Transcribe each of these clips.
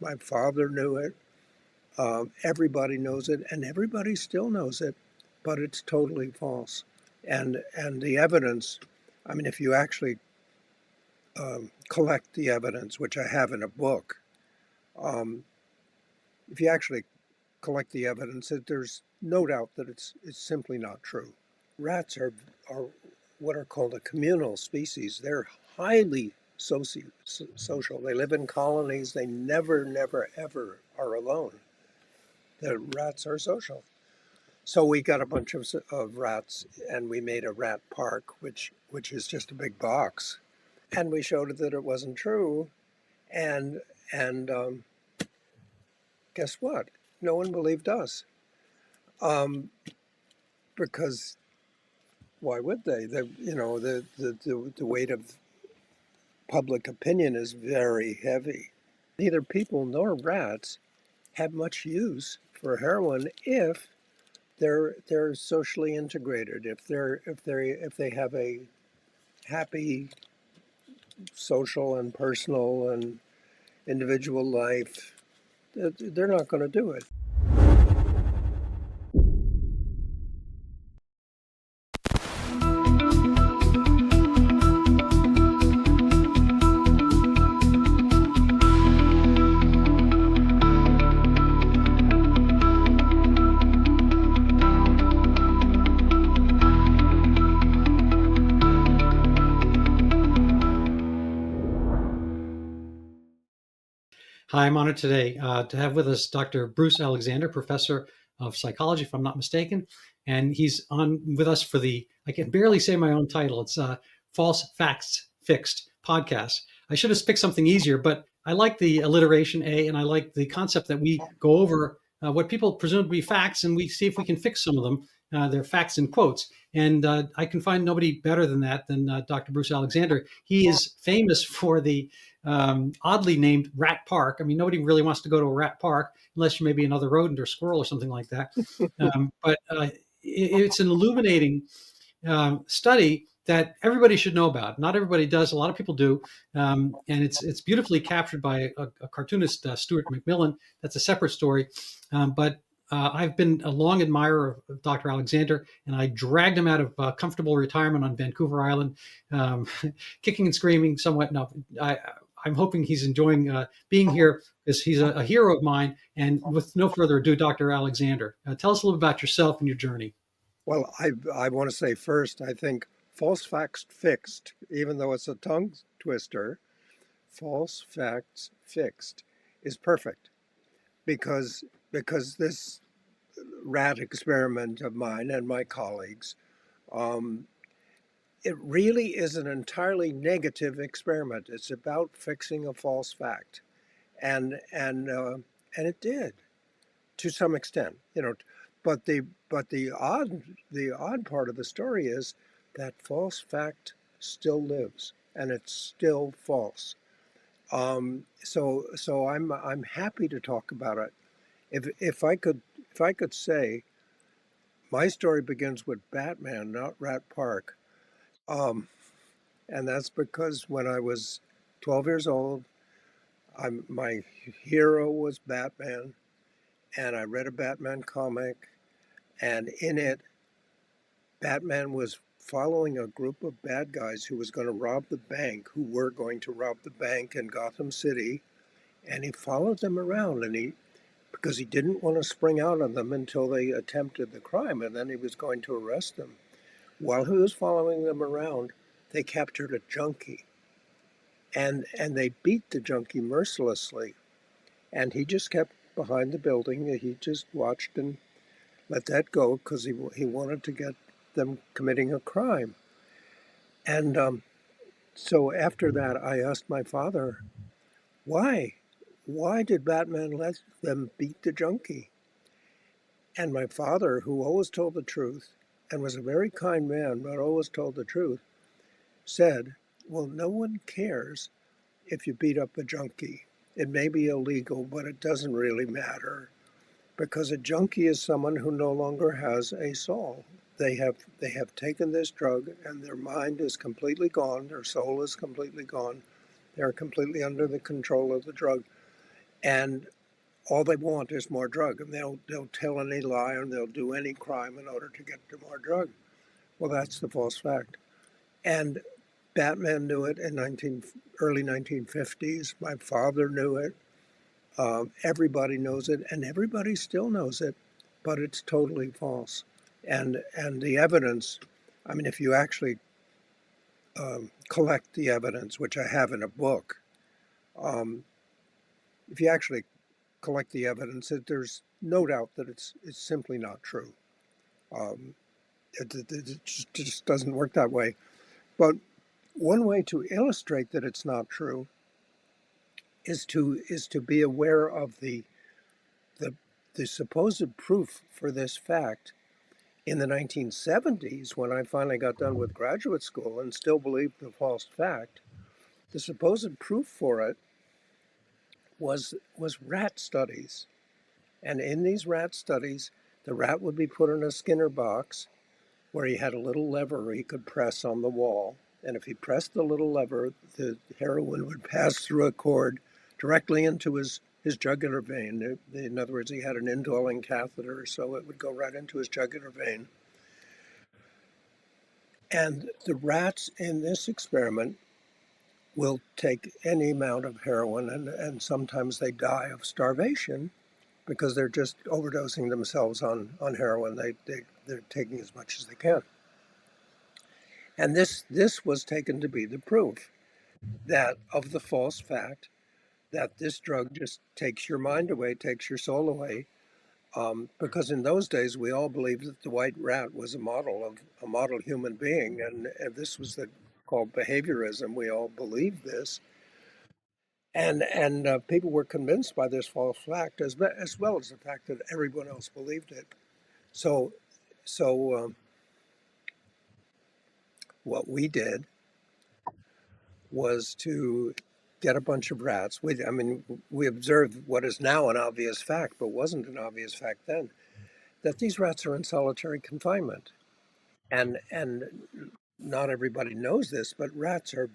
My father knew it. Everybody knows it, and everybody still knows it, but it's totally false. And the evidence, I mean, if you actually collect the evidence, which I have in a book, um, if you actually collect the evidence, there's no doubt that it's simply not true. Rats are what are called a communal species. They're highly social. They live in colonies. They never, ever are alone. The rats are social. So we got a bunch of rats, and we made a rat park, which is just a big box, and we showed it that it wasn't true, and and guess what? No one believed us, um, because why would they? The weight of public opinion is very heavy. Neither people nor rats have much use for heroin if they're socially integrated, if they have a happy social and personal and individual life, they're not going to do it. Hi, I'm honored today to have with us Dr. Bruce Alexander, professor of psychology, if I'm not mistaken. And he's on with us for I can barely say my own title. It's False Facts Fixed podcast. I should have picked something easier, but I like the alliteration A, and I like the concept that we go over what people presume to be facts, and we see if we can fix some of them. They're facts in quotes. And I can find nobody better than that than Dr. Bruce Alexander. He is famous for the oddly named Rat Park. I mean, nobody really wants to go to a rat park unless you're maybe another rodent or squirrel or something like that. But it's an illuminating study that everybody should know about. Not everybody does. A lot of people do, and it's beautifully captured by a cartoonist, Stuart McMillan. That's a separate story, but. I've been a long admirer of Dr. Alexander, and I dragged him out of comfortable retirement on Vancouver Island, um, kicking and screaming somewhat. No, I'm hoping he's enjoying being here because he's a hero of mine. And with no further ado, Dr. Alexander, tell us a little bit about yourself and your journey. Well, I want to say first, I think false facts fixed, even though it's a tongue twister, false facts fixed is perfect because this rat experiment of mine and my colleagues, um, it really is an entirely negative experiment. It's about fixing a false fact, and it did to some extent, But the odd part of the story is that false fact still lives, and it's still false. So I'm happy to talk about it. If I could say, my story begins with Batman, not Rat Park, um, and that's because when I was 12 years old, my hero was Batman, and I read a Batman comic, and in it, Batman was following a group of bad guys who was going to rob the bank, who were going to rob the bank in Gotham City, and he followed them around, because he didn't want to spring out on them until they attempted the crime, and then he was going to arrest them. While he was following them around, they captured a junkie, and they beat the junkie mercilessly, and he just kept behind the building. He just watched and let that go because he wanted to get them committing a crime. And so after that, I asked my father, why? Why did Batman let them beat the junkie? And my father, who always told the truth and was a very kind man, but always told the truth, said, well, no one cares if you beat up a junkie. It may be illegal, but it doesn't really matter, because a junkie is someone who no longer has a soul. They have taken this drug, and their mind is completely gone, their soul is completely gone. They're completely under the control of the drug. and all they want is more drug, and they'll tell any lie and they'll do any crime in order to get to more drug. Well, that's the false fact. And Batman knew it in early 1950s. My father knew it. Everybody knows it, and everybody still knows it, but it's totally false. And the evidence, I mean, if you actually collect the evidence, which I have in a book, um, if you actually collect the evidence, there's no doubt that it's simply not true. Um, it just doesn't work that way. But one way to illustrate that it's not true is to be aware of the, the supposed proof for this fact in the 1970s, when I finally got done with graduate school and still believed the false fact. The supposed proof for it was rat studies. And in these rat studies, the rat would be put in a Skinner box where he had a little lever he could press on the wall. And if he pressed the little lever, the heroin would pass through a cord directly into his jugular vein. In other words, he had an indwelling catheter, so it would go right into his jugular vein. And the rats in this experiment will take any amount of heroin, and sometimes they die of starvation because they're just overdosing themselves on heroin. They're taking as much as they can. And this was taken to be the proof that of the false fact that this drug just takes your mind away, takes your soul away. Because in those days we all believed that the white rat was a model human being, and this was called behaviorism. We all believed this, and people were convinced by this false fact as well as the fact that everyone else believed it. So, so what we did was to get a bunch of rats. We observed what is now an obvious fact, but wasn't an obvious fact then, that these rats are in solitary confinement. And not everybody knows this, but rats are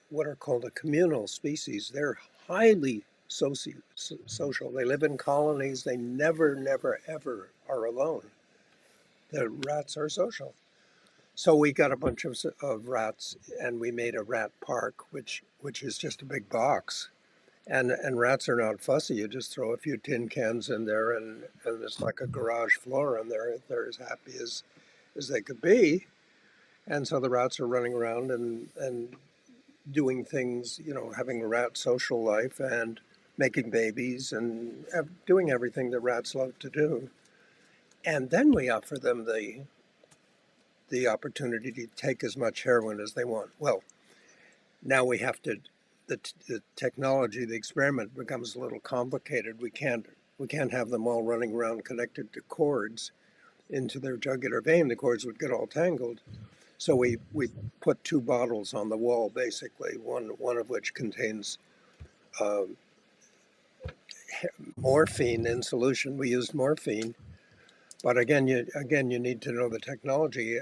what are called a communal species. They're highly social. They live in colonies. They never, ever are alone. The rats are social. So we got a bunch of rats, and we made a rat park, which is just a big box. And rats are not fussy. You just throw a few tin cans in there, and it's like a garage floor, and they're as happy as they could be. And so the rats are running around and doing things, having a rat social life and making babies and doing everything that rats love to do. And then we offer them the opportunity to take as much heroin as they want. Well, now we have to, the technology, the experiment becomes a little complicated. We can't have them all running around connected to cords into their jugular vein. The cords would get all tangled. So we put two bottles on the wall, basically, one of which contains uh, morphine in solution. We used morphine, but again, you need to know the technology.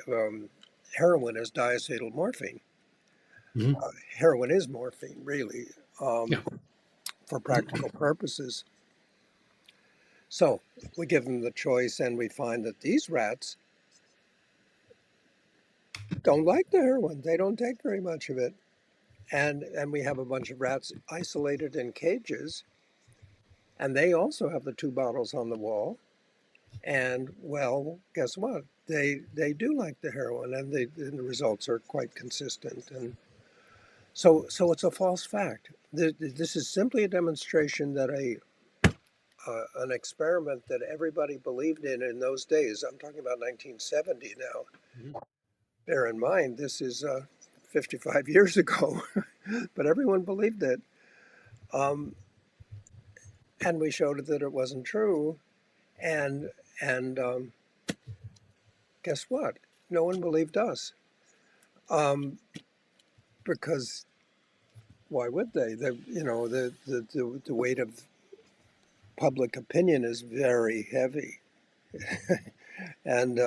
Heroin is diacetyl morphine. Mm-hmm. Heroin is morphine, really, Yeah. for practical purposes. So we give them the choice, and we find that these rats don't like the heroin. They don't take very much of it. And we have a bunch of rats isolated in cages, and they also have the two bottles on the wall. And well, guess what? They do like the heroin, and the results are quite consistent. And so it's a false fact. This is simply a demonstration that an experiment that everybody believed in those days. I'm talking about 1970 now. Mm-hmm. Bear in mind, this is 55 years ago, but everyone believed it. Um, and we showed that it wasn't true. And guess what? No one believed us, um, because why would they? The weight of public opinion is very heavy, and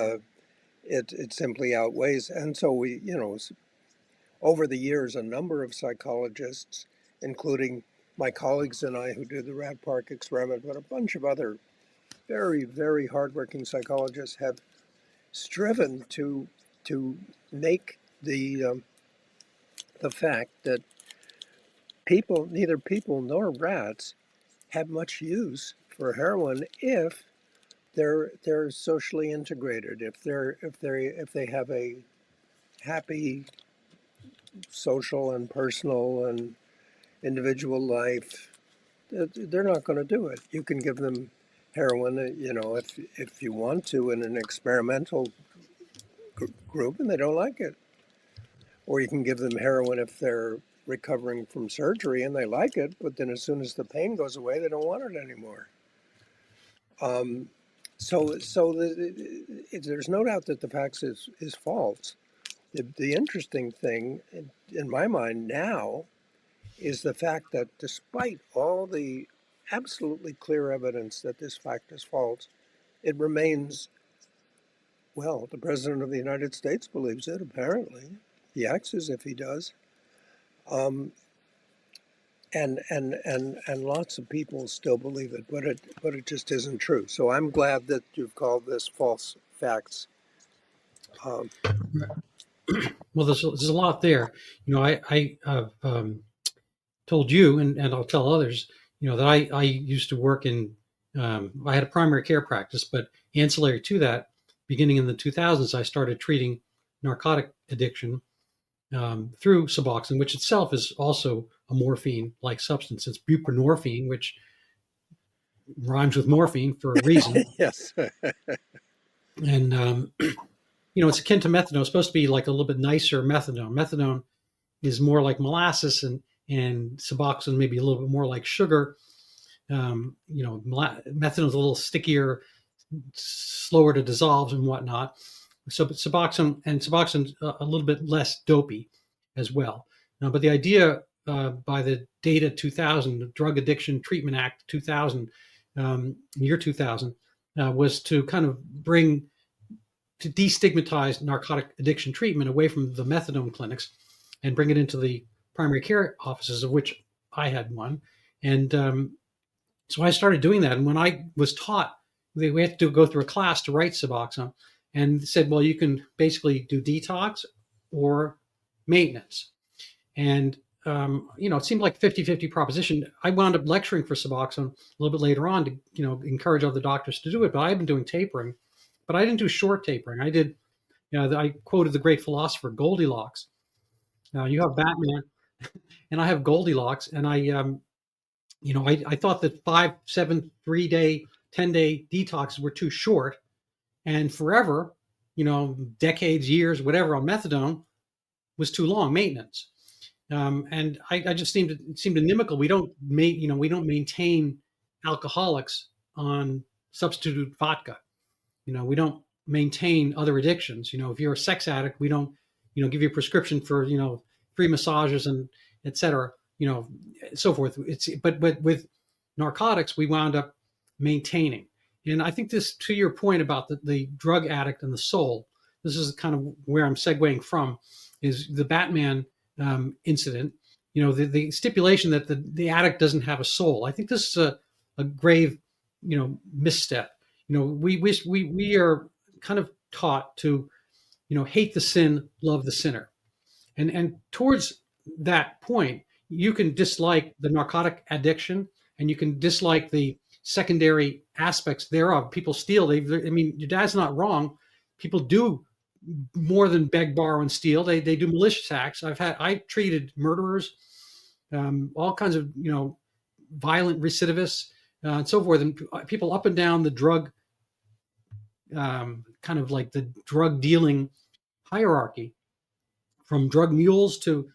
it simply outweighs. And so over the years, a number of psychologists, including my colleagues and I who did the Rat Park experiment, but a bunch of other very, very hardworking psychologists have striven to make the fact that neither people nor rats, have much use for heroin if they're socially integrated, if they have a happy social and personal and individual life. They're not going to do it. You can give them heroin, if you want to, in an experimental group, and they don't like it. Or you can give them heroin if they're recovering from surgery and they like it, but then as soon as the pain goes away, they don't want it anymore. There's no doubt that the facts is false. The interesting thing in my mind now is the fact that despite all the absolutely clear evidence that this fact is false, it remains, well, the President of the United States believes it, apparently. He acts as if he does. Um, and lots of people still believe it, but it just isn't true. So I'm glad that you've called this false facts. Well, there's a lot there. I have told you, and I'll tell others, that I used to work in, I had a primary care practice, but ancillary to that, beginning in the 2000s, I started treating narcotic addiction through Suboxone, which itself is also a morphine-like substance. It's buprenorphine, which rhymes with morphine for a reason. Yes. And it's akin to methadone. It's supposed to be like a little bit nicer methadone. Methadone is more like molasses, and Suboxone maybe a little bit more like sugar. Methadone is a little stickier, slower to dissolve and whatnot. So Suboxone a little bit less dopey as well. But the idea by the DATA 2000, the Drug Addiction Treatment Act 2000, year 2000, was to kind of to destigmatize narcotic addiction treatment away from the methadone clinics and bring it into the primary care offices, of which I had one. And so I started doing that. And when I was taught, we had to go through a class to write Suboxone, and said, well, you can basically do detox or maintenance. And, it seemed like a 50-50 proposition. I wound up lecturing for Suboxone a little bit later on to, encourage other doctors to do it. But I've been doing tapering, but I didn't do short tapering. I did, I quoted the great philosopher Goldilocks. You have Batman and I have Goldilocks. And I thought that 5, 7, 3-day, 10-day detoxes were too short. And forever, decades, years, whatever, on methadone was too long, maintenance. And I just seemed inimical. We don't maintain alcoholics on substitute vodka. We don't maintain other addictions. If you're a sex addict, we don't, give you a prescription for, free massages and et cetera, so forth. But with narcotics, we wound up maintaining. And I think this, to your point about the drug addict and the soul, this is kind of where I'm segueing from, is the Batman incident. The stipulation that the addict doesn't have a soul. I think this is a grave, misstep. We are kind of taught to, hate the sin, love the sinner, and towards that point, you can dislike the narcotic addiction, and you can dislike the secondary aspects thereof. People steal. Your dad's not wrong. People do more than beg, borrow, and steal. They do malicious acts. I treated murderers, all kinds of violent recidivists, and so forth, and people up and down the drug, kind of like the drug dealing hierarchy, from drug mules to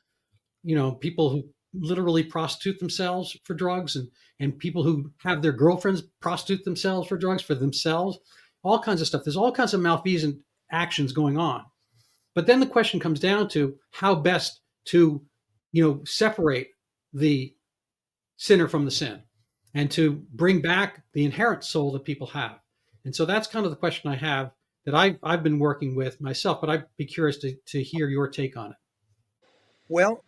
people who literally prostitute themselves for drugs, and people who have their girlfriends prostitute themselves for drugs for themselves, all kinds of stuff. There's all kinds of malfeasant actions going on. But then the question comes down to how best to, separate the sinner from the sin and to bring back the inherent soul that people have. And so that's kind of the question I have that I've been working with myself, but I'd be curious to hear your take on it. Well,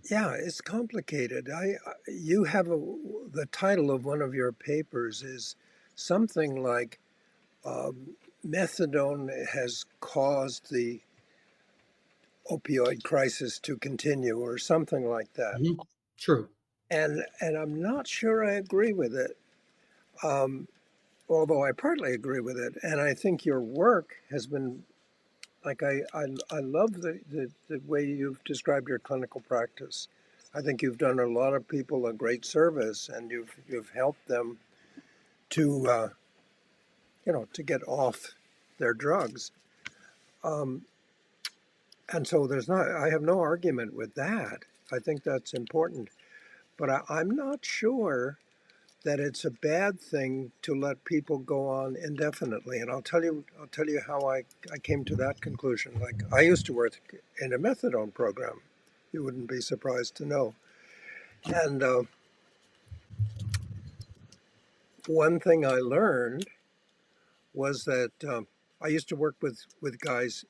Yeah, it's complicated. You have the title of one of your papers is something like methadone has caused the opioid crisis to continue, or something like that. Mhm. True. And I'm not sure I agree with it, um, although I partly agree with it. And I think your work has been like I love the way you've described your clinical practice. I think you've done a lot of people a great service, and you've helped them to to get off their drugs. Um, and so I have no argument with that. I think that's important, but I'm not sure that it's a bad thing to let people go on indefinitely. And I'll tell you how I came to that conclusion. Like, I used to work in a methadone program. You wouldn't be surprised to know. And one thing I learned was that I used to work with guys,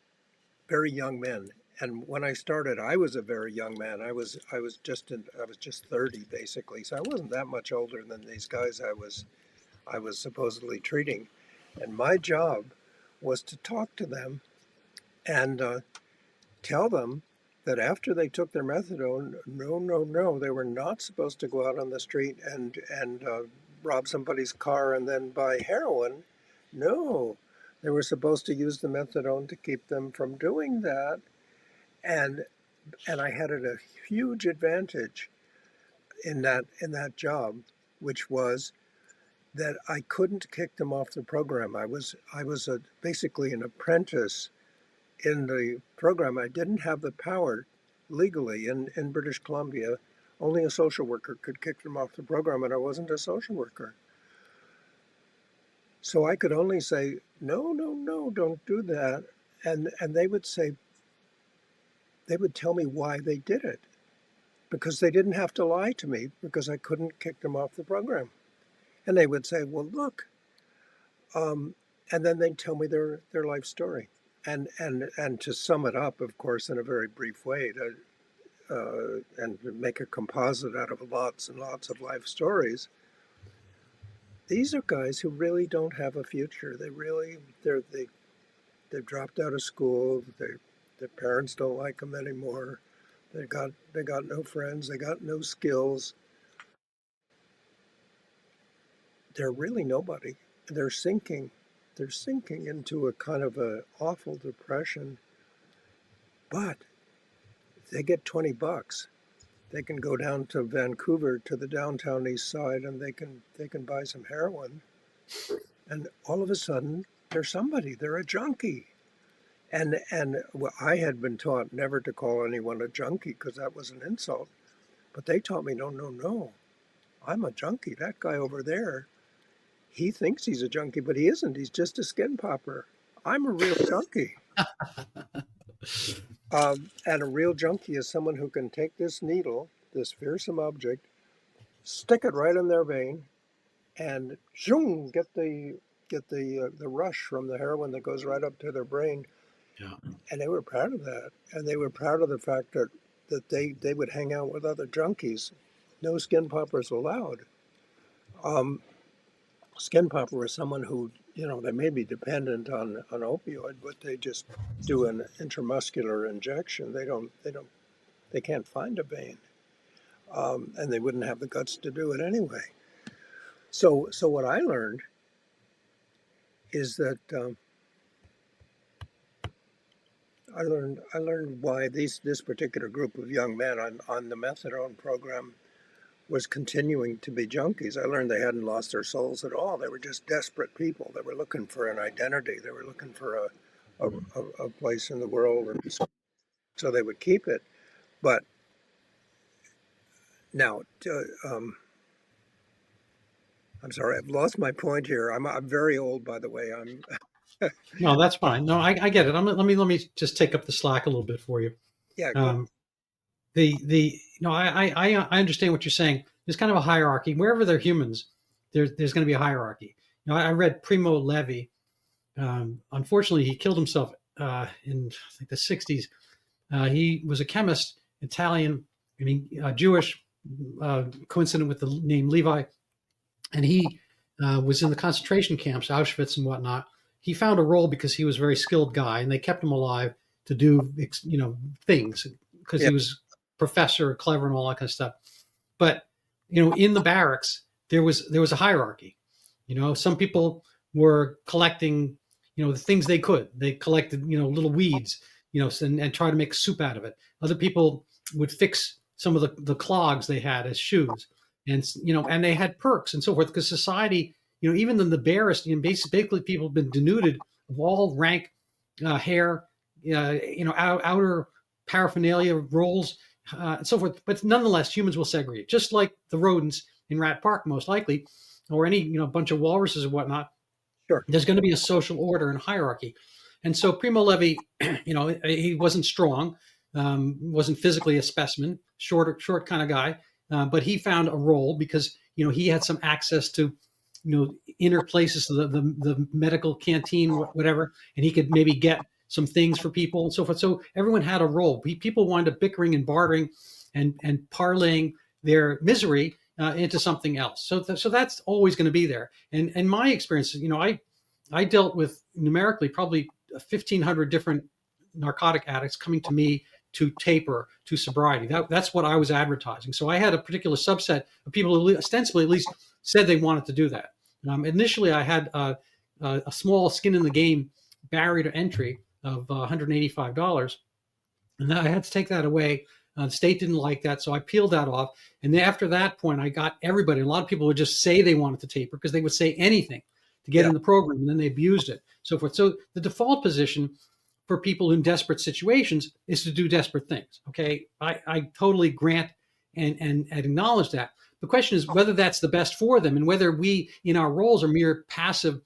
very young men. And when I started, I was a very young man. I was just 30 basically, so I wasn't that much older than these guys I was supposedly treating. And my job was to talk to them and tell them that after they took their methadone, no, no, no, they were not supposed to go out on the street and rob somebody's car and then buy heroin. No, they were supposed to use the methadone to keep them from doing that. And and I had a huge advantage in that job, which was that I couldn't kick them off the program. I was basically an apprentice in the program. I didn't have the power legally in British Columbia. Only a social worker could kick them off the program, and I wasn't a social worker. So I could only say, no, no, no, don't do that. And they would tell me why they did it, because they didn't have to lie to me, because I couldn't kick them off the program. And they would say, well, look, and then they'd tell me their life story. And to sum it up, of course, in a very brief way, and make a composite out of lots and lots of life stories, these are guys who really don't have a future. They've dropped out of school. Their parents don't like them anymore. They got no friends. They got no skills. They're really nobody. They're sinking. They're sinking into a kind of a awful depression. But they get $20. They can go down to Vancouver to the downtown east side, and they can buy some heroin, and all of a sudden they're somebody. They're a junkie. And well, I had been taught never to call anyone a junkie because that was an insult. But they taught me, no, no, no. I'm a junkie. That guy over there, he thinks he's a junkie, but he isn't. He's just a skin popper. I'm a real junkie. And a real junkie is someone who can take this needle, this fearsome object, stick it right in their vein, and zoom, get the rush from the heroin that goes right up to their brain. Yeah. And they were proud of that, and they were proud of the fact that they would hang out with other junkies. No skin poppers allowed. Um, Skin popper is someone who, they may be dependent on an opioid, but they just do an intramuscular injection. They can't find a vein, and they wouldn't have the guts to do it anyway. So what I learned is that I learned why this particular group of young men on the methadone program was continuing to be junkies. I learned they hadn't lost their souls at all. They were just desperate people. They were looking for an identity. They were looking for a place in the world, and so they would keep it. But now, I'm sorry, I've lost my point here. I'm very old, by the way. I'm No, that's fine. No, I get it. Let me just take up the slack a little bit for you. yeah, go. Um, the no, I understand what you're saying. There's kind of a hierarchy wherever they're humans. There's going to be a hierarchy. I read Primo Levi. Unfortunately, he killed himself in I think the '60s. He was a chemist, Italian, I mean, Jewish, coincident with the name Levi, and he was in the concentration camps, Auschwitz and whatnot. He found a role because he was a very skilled guy, and they kept him alive to do things because Yeah. he was professor, clever, and all that kind of stuff. But in the barracks there was a hierarchy. Some people were collecting the things they could. They collected little weeds, and try to make soup out of it. Other people would fix some of the clogs they had as shoes, and they had perks and so forth, because society, even in the barest, basically people have been denuded of all rank, hair, outer paraphernalia, roles, and so forth. But nonetheless, humans will segregate, just like the rodents in Rat Park, most likely, or any bunch of walruses or whatnot. Sure. There's going to be a social order and hierarchy. And so Primo Levi, he wasn't strong, wasn't physically a specimen, short kind of guy, but he found a role because he had some access to inner places, the medical canteen, whatever, and he could maybe get some things for people and so forth. So everyone had a role. People wound up bickering and bartering and parlaying their misery into something else. So that's always going to be there. And in my experience, I dealt with numerically probably 1,500 different narcotic addicts coming to me to taper, to sobriety. That's what I was advertising. So I had a particular subset of people who ostensibly at least said they wanted to do that. Initially, I had a small skin in the game barrier to entry of $185, and I had to take that away. The state didn't like that, so I peeled that off. And then after that point, I got everybody. A lot of people would just say they wanted to taper because they would say anything to get Yeah. in the program, and then they abused it, so forth. So the default position for people in desperate situations is to do desperate things. Okay, I totally grant and acknowledge that. The question is whether that's the best for them, and whether we, in our roles, are mere passive,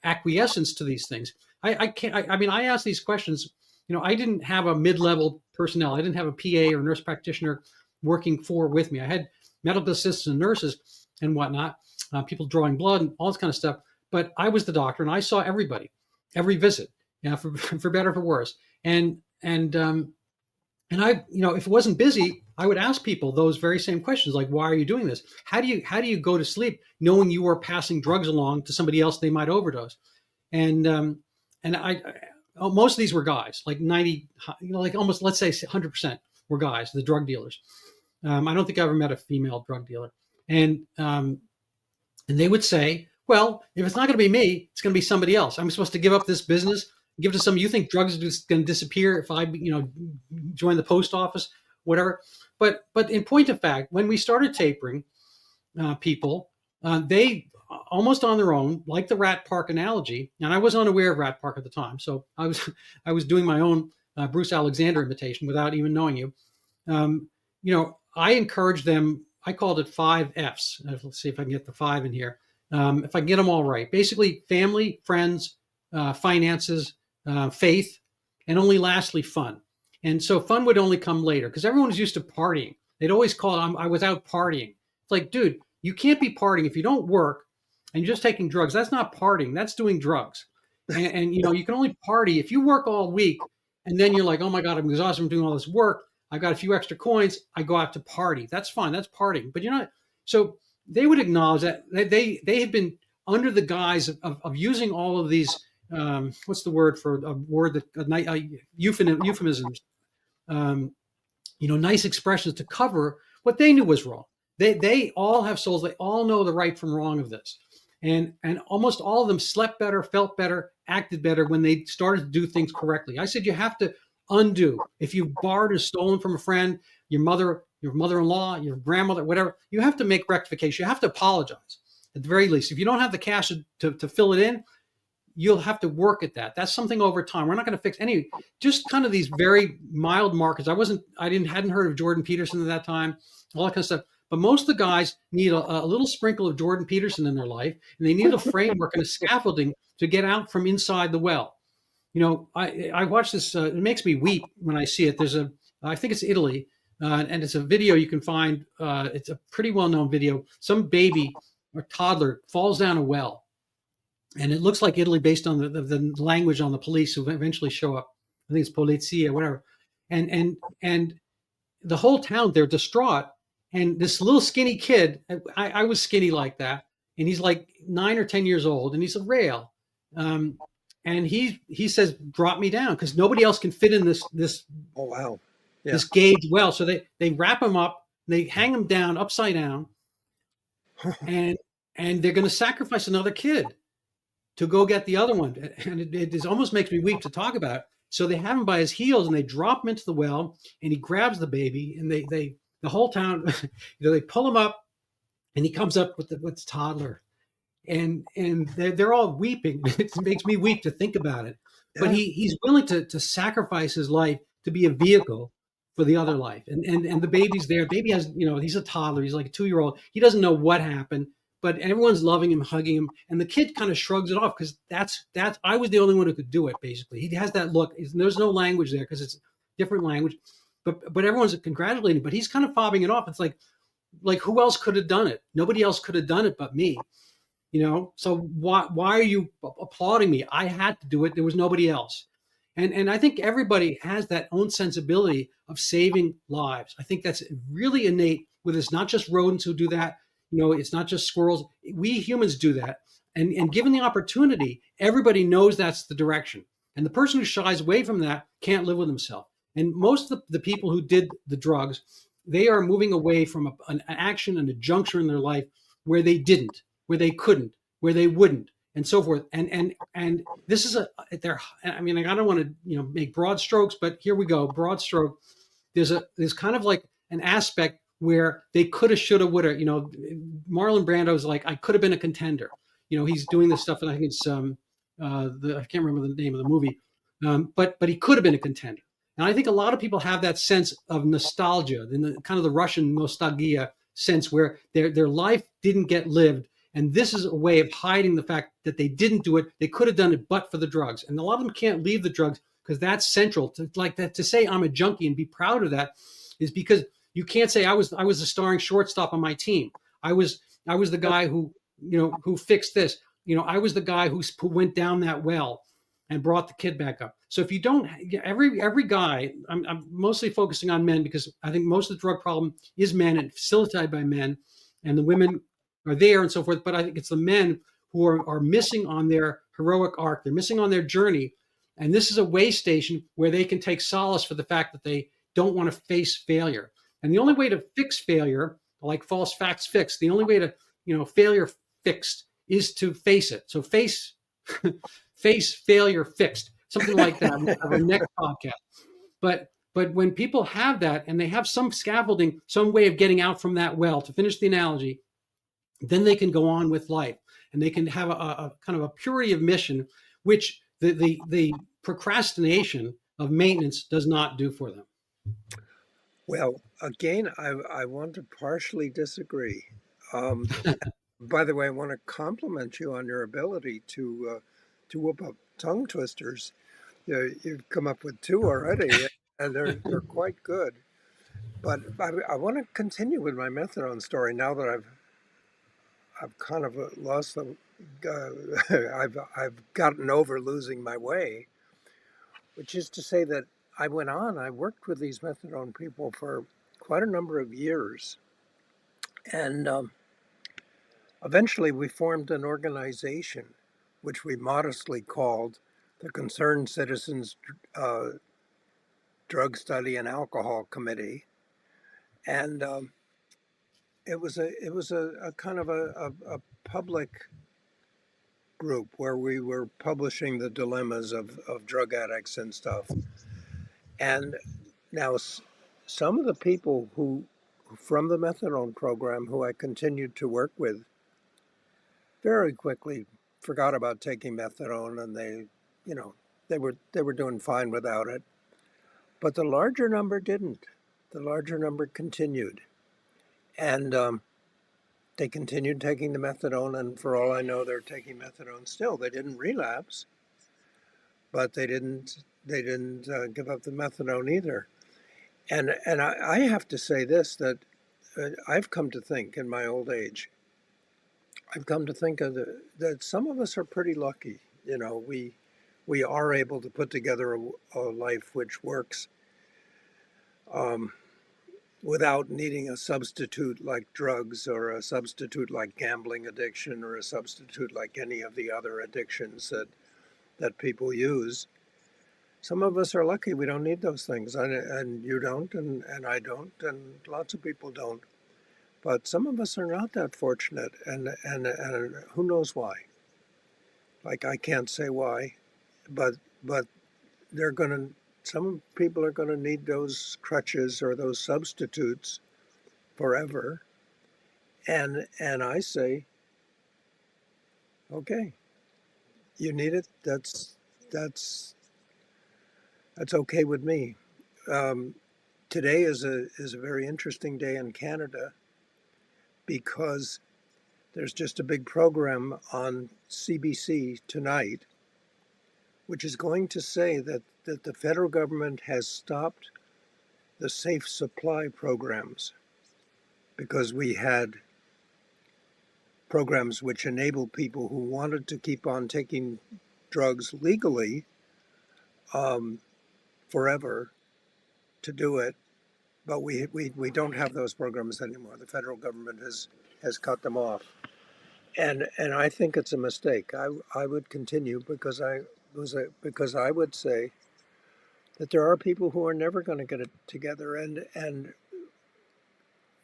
acquiescence to these things. I can't. I mean, I ask these questions. I didn't have a mid-level personnel. I didn't have a PA or nurse practitioner working with me. I had medical assistants and nurses and whatnot, people drawing blood and all this kind of stuff. But I was the doctor, and I saw everybody, every visit, for better or for worse. And I, if it wasn't busy, I would ask people those very same questions, like, why are you doing this? How do you go to sleep knowing you are passing drugs along to somebody else they might overdose? And I most of these were guys, like 90, like almost, let's say 100% were guys, the drug dealers. I don't think I ever met a female drug dealer. And they would say, well, if it's not going to be me, it's going to be somebody else. I'm supposed to give up this business, give it to somebody. You think drugs are just going to disappear if I, join the post office, whatever. But in point of fact, when we started tapering people, they almost on their own, like the Rat Park analogy, and I was unaware of Rat Park at the time, so I was doing my own Bruce Alexander imitation without even knowing you. I encouraged them. I called it 5 F's. Let's see if I can get the 5 in here. If I can get them all right, basically family, friends, finances, faith, and only lastly fun. And so fun would only come later because everyone was used to partying. They'd always call it, I was out partying. It's like, dude, you can't be partying if you don't work and you're just taking drugs. That's not partying. That's doing drugs. And you can only party if you work all week and then you're like, oh my God, I'm exhausted from doing all this work. I've got a few extra coins. I go out to party. That's fine. That's partying. But so they would acknowledge that they had been under the guise of using all of these, what's the word for a word that euphemisms, nice expressions to cover what they knew was wrong. They all have souls. They all know the right from wrong of this. And almost all of them slept better, felt better, acted better when they started to do things correctly. I said, you have to undo. If you borrowed or stolen from a friend, your mother-in-law, your grandmother, whatever, you have to make rectification. You have to apologize at the very least. If you don't have the cash to fill it in, you'll have to work at that. That's something over time. We're not going to fix just kind of these very mild markers. Hadn't heard of Jordan Peterson at that time, all that kind of stuff. But most of the guys need a little sprinkle of Jordan Peterson in their life, and they need a framework and a scaffolding to get out from inside the well. I watch this. It makes me weep when I see it. I think it's Italy, and it's a video you can find. It's a pretty well-known video. Some baby or toddler falls down a well, and it looks like Italy based on the language on the police who eventually show up. I think it's polizia, whatever. And the whole town, they're distraught. And this little skinny kid, I was skinny like that, and he's like 9 or 10 years old, and he's a rail. Um, and he says, "Drop me down," because nobody else can fit in Oh, wow. Yeah. this gauge well. So they wrap him up, they hang him down upside down, and they're going to sacrifice another kid to go get the other one. And it almost makes me weep to talk about it. So they have him by his heels and they drop him into the well, and he grabs the baby, and the whole town, they pull him up, and he comes up with the toddler, and they're all weeping. It makes me weep to think about it. But Yeah. he's willing to sacrifice his life to be a vehicle for the other life. And the baby's there. Baby has, he's a toddler. He's like a 2 year old. He doesn't know what happened, but everyone's loving him, hugging him, and the kid kind of shrugs it off because that's I was the only one who could do it. Basically, he has that look. There's no language there because it's different language, but everyone's congratulating. But he's kind of fobbing it off. It's like who else could have done it? Nobody else could have done it but me. So why are you applauding me? I had to do it. There was nobody else. And I think everybody has that own sensibility of saving lives. I think that's really innate with us, not just rodents who do that. It's not just squirrels. We humans do that. And given the opportunity, everybody knows that's the direction. And the person who shies away from that can't live with himself. And most of the people who did the drugs, they are moving away from an action and a juncture in their life where they didn't, where they couldn't, where they wouldn't, and so forth. And this is I mean, I don't want to make broad strokes, but here we go, broad stroke. There's kind of like an aspect where they coulda, shoulda, woulda. Marlon Brando's like, I could have been a contender. He's doing this stuff, and I think it's I can't remember the name of the movie, but he could have been a contender. And I think a lot of people have that sense of nostalgia, kind of the Russian nostalgia sense, where their life didn't get lived. And this is a way of hiding the fact that they didn't do it. They could have done it, but for the drugs. And a lot of them can't leave the drugs because that's central to like that. To say I'm a junkie and be proud of that is because you can't say I was the starring shortstop on my team. I was the guy who fixed this. I was the guy who went down that well and brought the kid back up. So if you don't, every guy, I'm mostly focusing on men because I think most of the drug problem is men and facilitated by men, and the women are there and so forth. But I think it's the men who are missing on their heroic arc. They're missing on their journey. And this is a way station where they can take solace for the fact that they don't want to face failure. And the only way to fix failure, like false facts fixed, the only way to, failure fixed is to face it. So face failure fixed, something like that. We have our next podcast. But when people have that and they have some scaffolding, some way of getting out from that well, to finish the analogy, then they can go on with life and they can have a kind of a purity of mission, which the procrastination of maintenance does not do for them. Well, again, I want to partially disagree. Um, by the way, I want to compliment you on your ability to whoop up tongue twisters. You've come up with two already, and they're quite good. But I want to continue with my methadone story now that I've kind of lost the I've gotten over losing my way, which is to say that I worked with these methadone people for quite a number of years, and eventually we formed an organization, which we modestly called the Concerned Citizens uh, Drug Study and Alcohol Committee, and it was a kind of a public group where we were publishing the dilemmas of drug addicts and stuff. And now some of the people who from the methadone program who I continued to work with very quickly forgot about taking methadone, and you know, they were doing fine without it. But the larger number didn't. The larger number continued, and they continued taking the methadone. And for all I know, they're taking methadone still. They didn't relapse, but they didn't give up the methadone either. And I have to say this, that I've come to think in my old age, I've come to think that some of us are pretty lucky. We are able to put together a life which works. Um, without needing a substitute like drugs or a substitute like gambling addiction or a substitute like any of the other addictions that people use. Some of us are lucky we don't need those things, and you don't, and I don't, and lots of people don't. But some of us are not that fortunate, and who knows why? Like, I can't say why, but they're gonna. Some people are going to need those crutches or those substitutes forever, and I say, okay, you need it. That's okay with me. Um, Today is a very interesting day in Canada because there's just a big program on CBC tonight, which is going to say that the federal government has stopped the safe supply programs because we had programs which enabled people who wanted to keep on taking drugs legally forever to do it. But we don't have those programs anymore. The federal government has cut them off. And I think it's a mistake. I would continue because I would say that there are people who are never going to get it together, and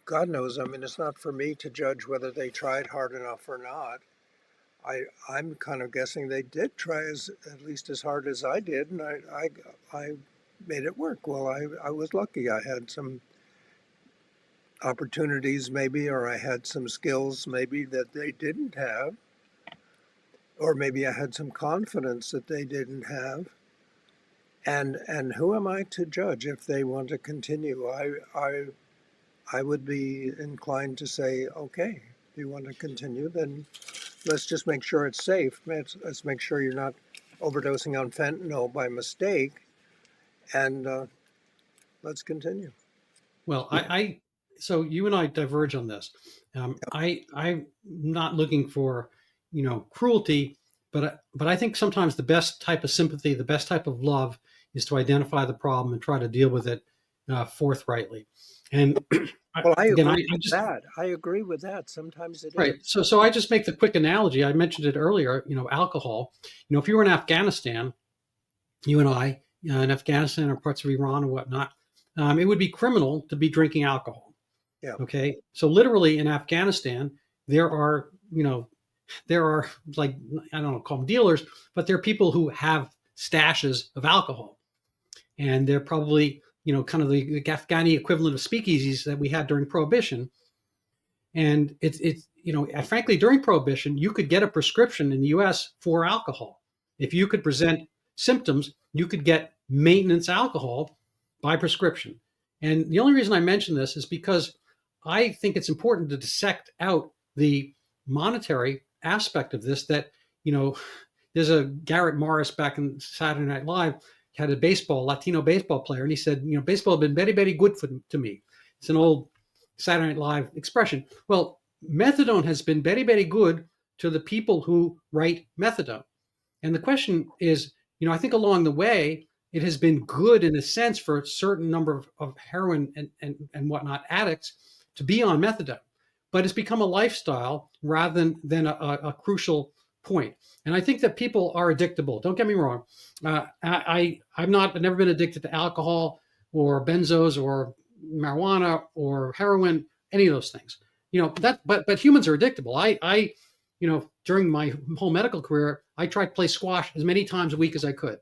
God knows, I mean, it's not for me to judge whether they tried hard enough or not. I'm kind of guessing they did try at least as hard as I did, and I made it work. Well, I was lucky. I had some opportunities maybe, or I had some skills maybe that they didn't have, or maybe I had some confidence that they didn't have. And who am I to judge if they want to continue? I would be inclined to say, okay, if you want to continue, then let's just make sure it's safe. Let's make sure you're not overdosing on fentanyl by mistake, and let's continue. Well, so you and I diverge on this. I'm not looking for, cruelty, but I think sometimes the best type of sympathy, the best type of love, is to identify the problem and try to deal with it forthrightly. And Well, I again, agree with that. I agree with that. Sometimes it right. is. So I just make the quick analogy. I mentioned it earlier. Alcohol. If you were in Afghanistan, you and I, in Afghanistan or parts of Iran or whatnot, it would be criminal to be drinking alcohol. Yeah. Okay. So literally in Afghanistan, there are, like, I don't know, call them dealers, but there are people who have stashes of alcohol. And they're probably, kind of the Afghani equivalent of speakeasies that we had during Prohibition. And it's frankly, during Prohibition, you could get a prescription in the US for alcohol. If you could present symptoms, you could get maintenance alcohol by prescription. And the only reason I mention this is because I think it's important to dissect out the monetary aspect of this. That, there's a Garrett Morris back in Saturday Night Live, had a Latino baseball player, and he said, baseball has been very, very good to me. It's an old Saturday Night Live expression. Well, methadone has been very, very good to the people who write methadone. And the question is, I think along the way, it has been good in a sense for a certain number of heroin and whatnot addicts to be on methadone. But it's become a lifestyle rather than a crucial point. And I think that people are addictable. Don't get me wrong. I've never been addicted to alcohol or benzos or marijuana or heroin, any of those things. But humans are addictable. I during my whole medical career, I tried to play squash as many times a week as I could.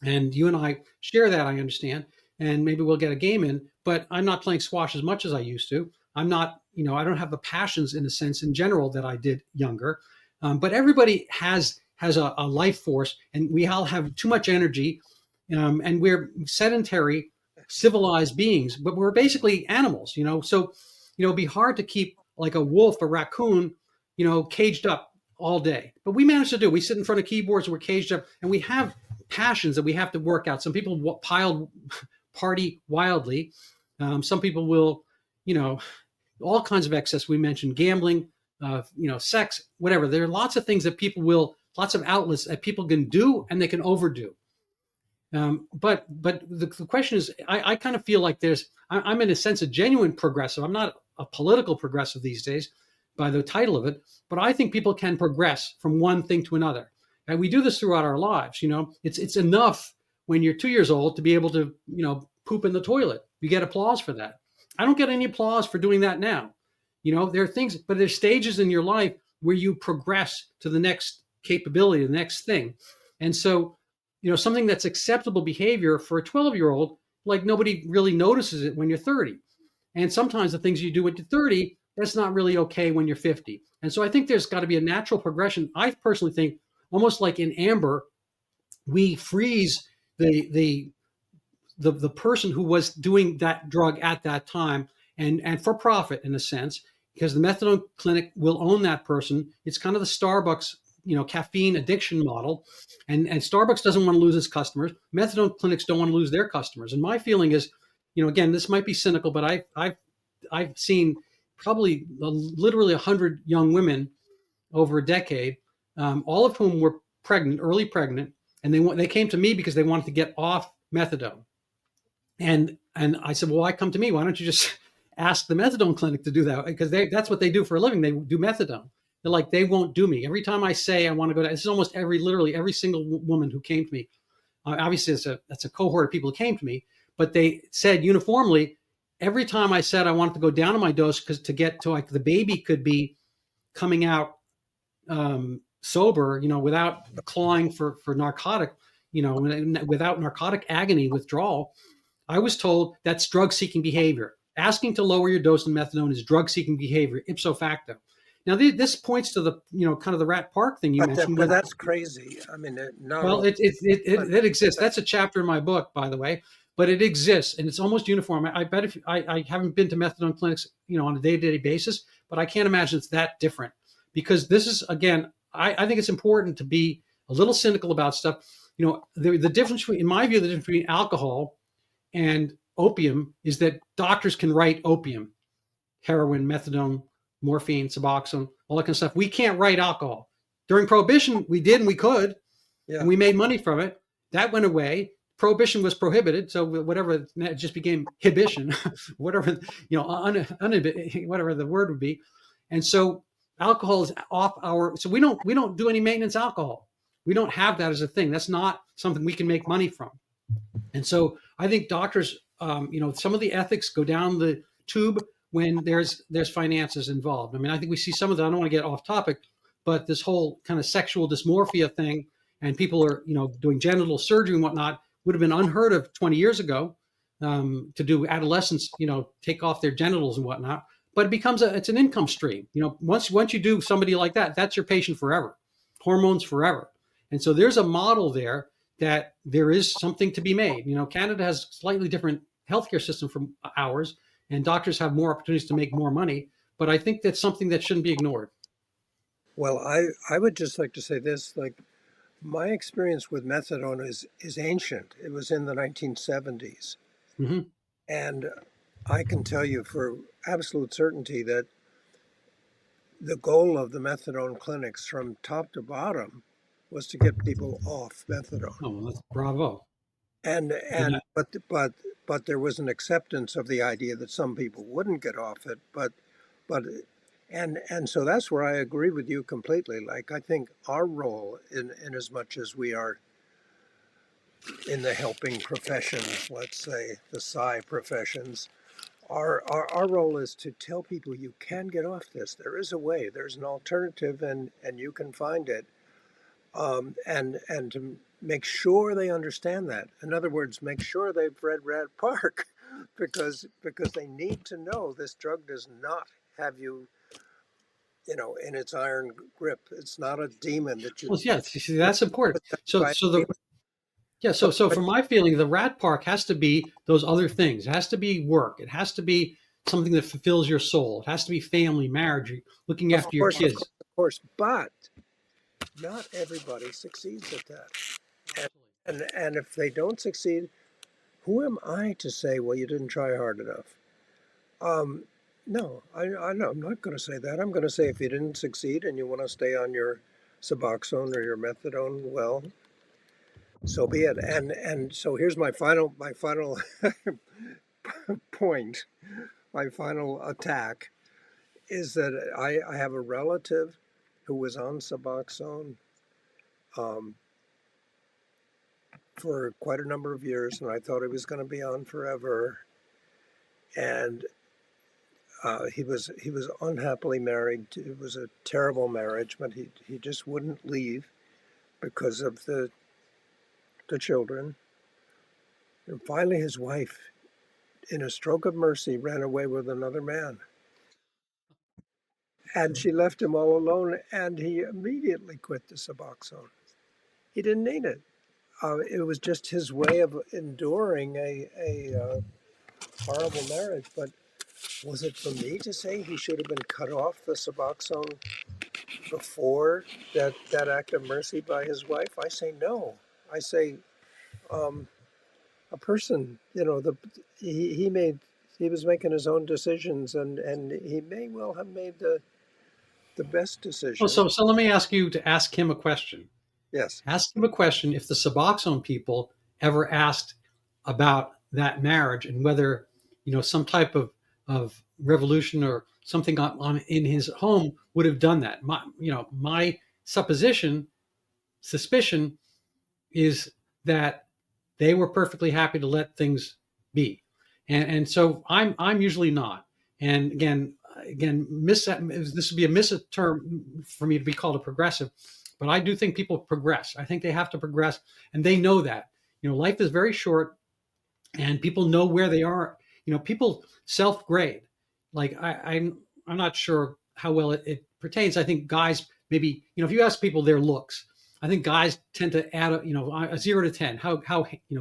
And you and I share that, I understand. And maybe we'll get a game in, but I'm not playing squash as much as I used to. I'm not, I don't have the passions in a sense in general that I did younger. But everybody has a life force, and we all have too much energy, and we're sedentary, civilized beings, but we're basically animals, So, it'd be hard to keep like a wolf, a raccoon, caged up all day. But we manage to do. We sit in front of keyboards and we're caged up, and we have passions that we have to work out. Some people party wildly. Some people will, all kinds of excess. We mentioned gambling, sex, whatever. There are lots of things that lots of outlets that people can do and they can overdo. But the question is, I kind of feel like I'm in a sense a genuine progressive. I'm not a political progressive these days by the title of it, but I think people can progress from one thing to another. And we do this throughout our lives. It's enough when you're 2 years old to be able to, poop in the toilet. You get applause for that. I don't get any applause for doing that now. There are things, but there's stages in your life where you progress to the next capability, the next thing. And so, something that's acceptable behavior for a 12-year-old, like nobody really notices it when you're 30. And sometimes the things you do when you're 30, that's not really okay when you're 50. And so I think there's got to be a natural progression. I personally think almost like in Amber, we freeze the the person who was doing that drug at that time, and for profit in a sense, because the methadone clinic will own that person. It's kind of the Starbucks caffeine addiction model, and Starbucks doesn't want to lose its customers. Methadone clinics don't want to lose their customers. And my feeling is, again, this might be cynical, but I've seen probably literally 100 young women over a decade, all of whom were pregnant, early pregnant, and they came to me because they wanted to get off methadone. And I said, well, why come to me? Why don't you just ask the methadone clinic to do that? Because that's what they do for a living. They do methadone. They're like, they won't do me. Every time I say I want to go to, this is almost literally every single woman who came to me. Obviously, that's a cohort of people who came to me, but they said uniformly, every time I said I wanted to go down on my dose because to get to like the baby could be coming out sober, without clawing for narcotic, without narcotic agony withdrawal, I was told that's drug-seeking behavior. Asking to lower your dose of methadone is drug-seeking behavior, ipso facto. Now, this points to the, kind of the Rat Park thing you mentioned. But that's crazy. I mean, not Well, all. it exists. That's a chapter in my book, by the way, but it exists and it's almost uniform. I bet if I haven't been to methadone clinics, on a day-to-day basis, but I can't imagine it's that different, because this is, again, I think it's important to be a little cynical about stuff. The difference between, in my view, the difference between alcohol and opium is that doctors can write opium, heroin, methadone, morphine, Suboxone, all that kind of stuff. We can't write alcohol. During Prohibition, we did and we could, Yeah. and we made money from it. That went away. Prohibition was prohibited, so whatever, it just became hibition, whatever, whatever the word would be. And so alcohol is off our. So we don't do any maintenance alcohol. We don't have that as a thing. That's not something we can make money from. And so I think doctors, some of the ethics go down the tube when there's finances involved. I mean, I think we see some of that. I don't want to get off topic, but this whole kind of sexual dysmorphia thing, and people are, doing genital surgery and whatnot, would have been unheard of 20 years ago, to do adolescents, take off their genitals and whatnot. But it's an income stream. Once you do somebody like that, that's your patient forever, hormones forever. And so there's a model there that there is something to be made. Canada has slightly different healthcare system from ours, and doctors have more opportunities to make more money. But I think that's something that shouldn't be ignored. Well, I would just like to say this, like my experience with methadone is ancient. It was in the 1970s. Hmm. And I can tell you for absolute certainty that the goal of the methadone clinics from top to bottom was to get people off methadone. Oh, well, that's bravo. And Yeah. but there was an acceptance of the idea that some people wouldn't get off it, but and so that's where I agree with you completely. Like I think our role in as much as we are in the helping professions, let's say the psi professions, our role is to tell people you can get off this. There is a way. There's an alternative, and you can find it. And to make sure they understand that. In other words, make sure they've read Rat Park, because they need to know this drug does not have you, in its iron grip. It's not a demon that you Well, yeah. See, that's important. So, try. so the Yeah, so But from my feeling, the Rat Park has to be those other things. It has to be work. It has to be something that fulfills your soul. It has to be family, marriage, looking of after your course, of kids. course, of course. But not everybody succeeds at that. And Absolutely. and if they don't succeed, who am I to say, well, you didn't try hard enough? Um, no, I know I'm not going to say that. I'm going to say if you didn't succeed and you want to stay on your Suboxone or your methadone, well, So be it. And so here's my final point. My final attack is that I have a relative who was on Suboxone um, for quite a number of years, and I thought he was going to be on forever. And he was unhappily married. It was a terrible marriage, but he just wouldn't leave because of the children. And finally, his wife, in a stroke of mercy, ran away with another man. And she left him all alone, and he immediately quit the Suboxone. He didn't need it. It was just his way of enduring a horrible marriage. But was it for me to say he should have been cut off the Suboxone before that act of mercy by his wife? I say no. I say um, a person, he was making his own decisions, and he may well have made the best Oh, decision. so let me ask you to ask him a question. Yes. Ask him a question if the Suboxone people ever asked about that marriage and whether, some type of revolution or something on in his home would have done that. My suspicion is that they were perfectly happy to let things be, and so I'm usually not. And again, this would be a misterm for me to be called a progressive, but I do think people progress. I think they have to progress, and they know that. Life is very short, and people know where they are. People self-grade. Like I'm not sure how well it pertains. I think guys maybe if you ask people their looks, I think guys tend to add a 0 to 10. How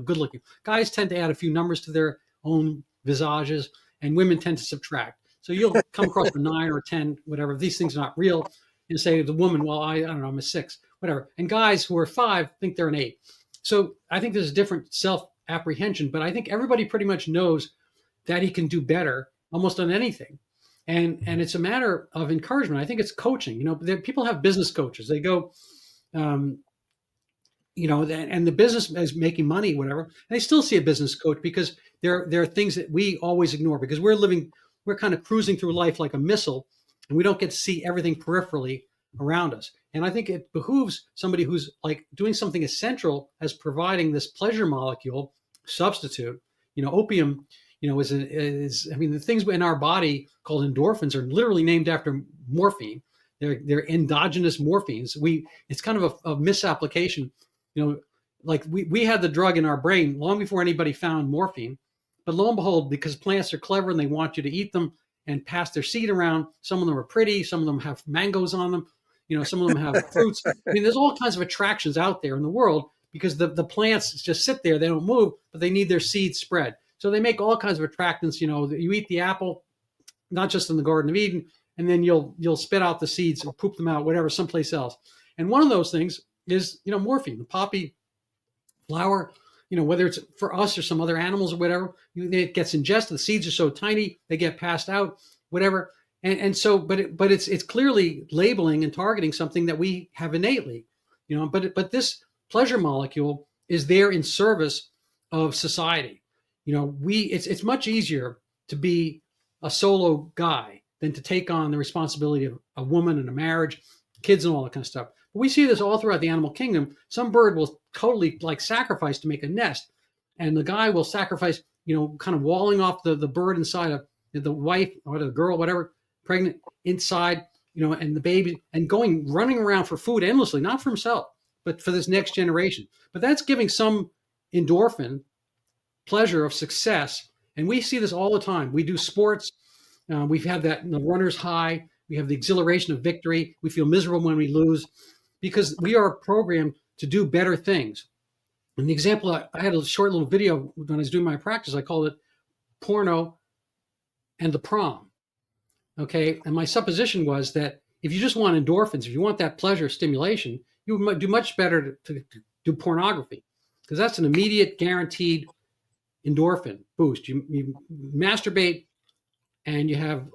good looking guys tend to add a few numbers to their own visages, and women tend to subtract. So you'll come across a 9 or 10, whatever. If these things are not real, and say to the woman, well, I don't know, I'm a 6, whatever. And guys who are 5 think they're an 8. So I think there's a different self apprehension, but I think everybody pretty much knows that he can do better almost on anything. And it's a matter of encouragement. I think it's coaching. People have business coaches. They go, and the business is making money, whatever. And they still see a business coach because there are things that we always ignore because we're kind of cruising through life like a missile, and we don't get to see everything peripherally around us. And I think it behooves somebody who's like doing something essential as providing this pleasure molecule substitute. Opium, the things in our body called endorphins are literally named after morphine. They're endogenous morphines. It's kind of a misapplication. Like we had the drug in our brain long before anybody found morphine. But lo and behold, because plants are clever and they want you to eat them and pass their seed around, some of them are pretty, some of them have mangoes on them, some of them have fruits. There's all kinds of attractions out there in the world because the plants just sit there, they don't move, but they need their seeds spread. So they make all kinds of attractants. You eat the apple, not just in the Garden of Eden, and then you'll spit out the seeds or poop them out, whatever, someplace else. And one of those things is, morphine, the poppy flower, whether it's for us or some other animals or whatever, it gets ingested. The seeds are so tiny, they get passed out, whatever. And so, but it's clearly labeling and targeting something that we have innately, but this pleasure molecule is there in service of society. It's much easier to be a solo guy than to take on the responsibility of a woman and a marriage, kids and all that kind of stuff. But we see this all throughout the animal kingdom. Some bird will totally sacrifice to make a nest, and the guy will sacrifice, kind of walling off the bird inside of the wife or the girl, whatever, pregnant inside, and the baby, and running around for food endlessly, not for himself, but for this next generation. But that's giving some endorphin pleasure of success. And we see this all the time. We do sports. We've had that the runner's high. We have the exhilaration of victory. We feel miserable when we lose because we are programmed to do better things. And the example, I had a short little video when I was doing my practice. I called it Porno and the Prom. Okay. And my supposition was that if you just want endorphins, if you want that pleasure stimulation, you would do much better to do pornography because that's an immediate guaranteed endorphin boost. You masturbate and you have,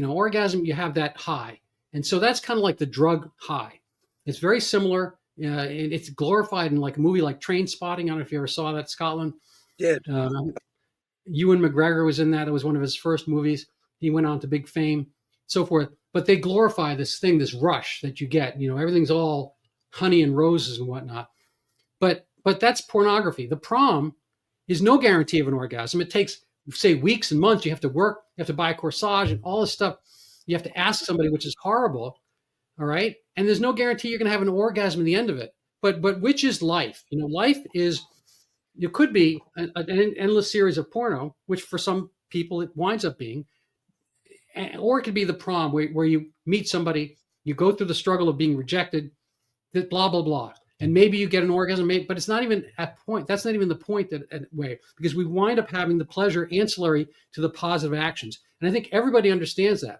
orgasm, you have that high. And so that's kind of like the drug high. It's very similar. and it's glorified in like a movie like Train Spotting. I don't know if you ever saw that, Scotland. Did. Um, Ewan McGregor was in that. It was one of his first movies. He went on to big fame, so forth. But they glorify this thing, this rush that you get. Everything's all honey and roses and whatnot. But that's pornography. The prom is no guarantee of an orgasm. It takes, say, weeks and months. You have to work. You have to buy a corsage and all this stuff. You have to ask somebody, which is horrible. All right, and there's no guarantee you're going to have an orgasm at the end of it. But which is life? Life is, it could be an endless series of porno, which for some people it winds up being, or it could be the prom where you meet somebody, you go through the struggle of being rejected, that blah blah blah, and maybe you get an orgasm, but it's not even at point. That's not even the point that way, because we wind up having the pleasure ancillary to the positive actions, and I think everybody understands that.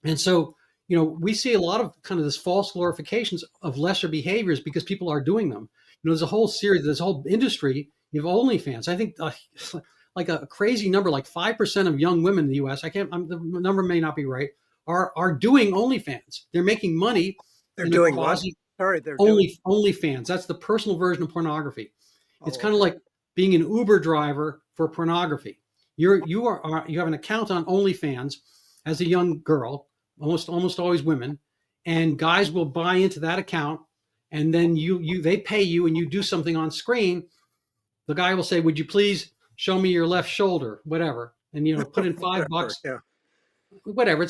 And so, we see a lot of kind of this false glorifications of lesser behaviors because people are doing them. There's a whole series, there's a whole industry of OnlyFans. I think like a crazy number, like 5% of young women in the U.S. The number may not be right. Are doing OnlyFans. They're making money. They're doing what? Sorry, they're doing OnlyFans. That's the personal version of pornography. It's Oh, kind of like being an Uber driver for pornography. You have an account on OnlyFans as a young girl, almost always women, and guys will buy into that account, and then they pay you, and you do something on screen. The guy will say, "Would you please show me your left shoulder?" Whatever, and put in whatever. $5. Yeah, Whatever.